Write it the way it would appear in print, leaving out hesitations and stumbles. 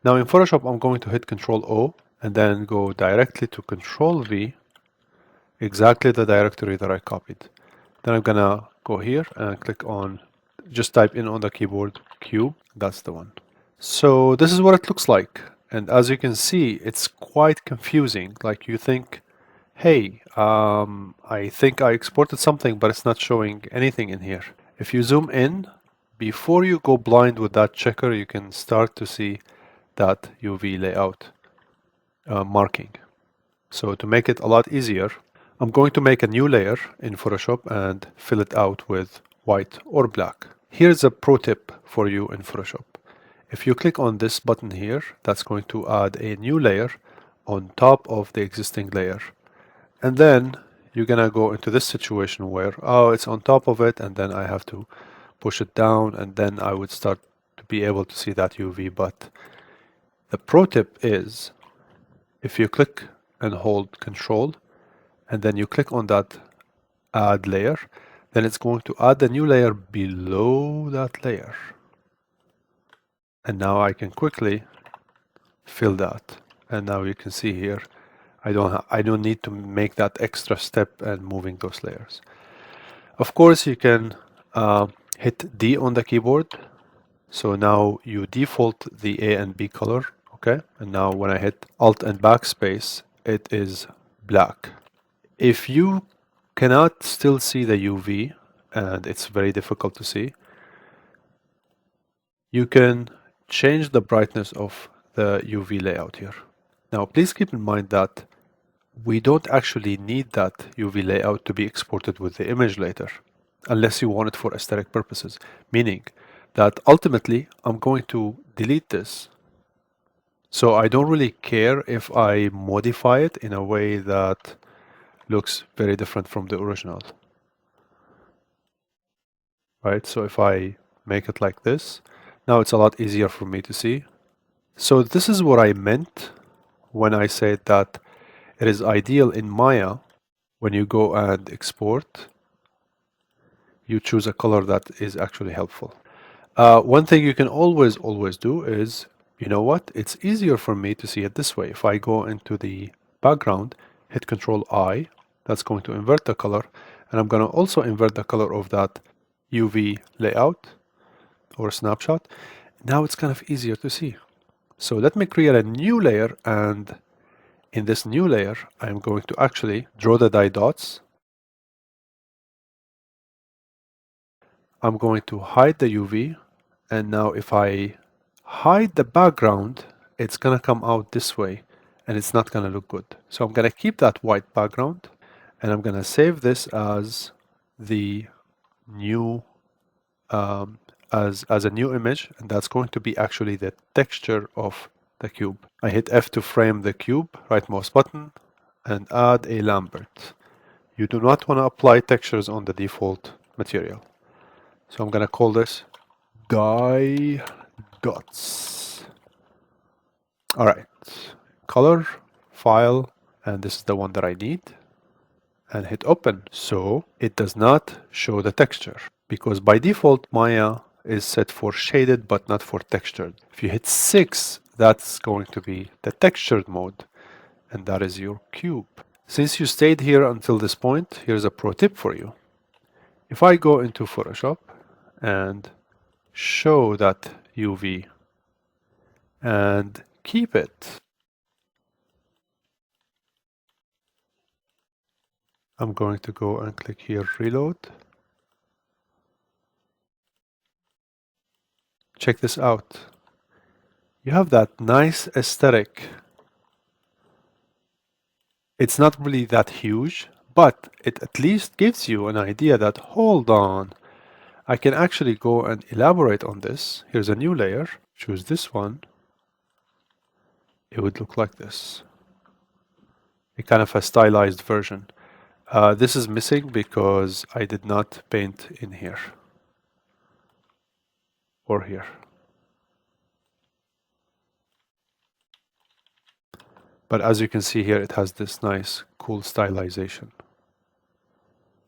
Now in Photoshop, I'm going to hit Control O and then go directly to Control V, exactly the directory that I copied. Then I'm gonna go here and click on, just type in on the keyboard, cube, that's the one. So this is what it looks like. And as you can see, it's quite confusing. Like you think, hey, I think I exported something, but it's not showing anything in here. If you zoom in, before you go blind with that checker, you can start to see that UV layout marking. So to make it a lot easier, I'm going to make a new layer in Photoshop and fill it out with white or black. Here's a pro tip for you in Photoshop. If you click on this button here, that's going to add a new layer on top of the existing layer. And then you're gonna go into this situation where, oh, it's on top of it, and then I have to push it down, and then I would start to be able to see that UV. But the pro tip is, if you click and hold Control, and then you click on that add layer, then it's going to add the new layer below that layer. And now I can quickly fill that. And now you can see here, I don't need to make that extra step and moving those layers. Of course, you can hit D on the keyboard. So now you default the A and B color, okay? And now when I hit Alt and Backspace, it is black. If you cannot still see the UV, and it's very difficult to see, you can change the brightness of the UV layout here. Now, please keep in mind that we don't actually need that UV layout to be exported with the image later, unless you want it for aesthetic purposes, meaning that ultimately I'm going to delete this. So I don't really care if I modify it in a way that looks very different from the original. Right? So if I make it like this, now it's a lot easier for me to see. So this is what I meant when I said that it is ideal in Maya when you go and export, you choose a color that is actually helpful. One thing you can always do is, you know what? It's easier for me to see it this way. If I go into the background, hit Control I, that's going to invert the color, and I'm going to also invert the color of that UV layout or snapshot. Now it's kind of easier to see. So let me create a new layer, and in this new layer, I'm going to actually draw the dye dots. I'm going to hide the UV, and now if I hide the background, it's gonna come out this way, and it's not gonna look good. So I'm gonna keep that white background, and I'm gonna save this as the new as a new image, and that's going to be actually the texture of the cube. I hit F to frame the cube, right mouse button, and add a Lambert. You do not want to apply textures on the default material. So I'm gonna call this dye dots. All right, color, file, and this is the one that I need, and hit open. So it does not show the texture because by default Maya is set for shaded but not for textured. If you hit 6, that's going to be the textured mode, and that is your cube. Since you stayed here until this point, here's a pro tip for you. If I go into Photoshop and show that UV and keep it, I'm going to go and click here, reload. Check this out. You have that nice aesthetic. It's not really that huge, but it at least gives you an idea that, hold on, I can actually go and elaborate on this. Here's a new layer, choose this one. It would look like this. A kind of a stylized version. This is missing because I did not paint in here or here. But as you can see here, it has this nice, cool stylization.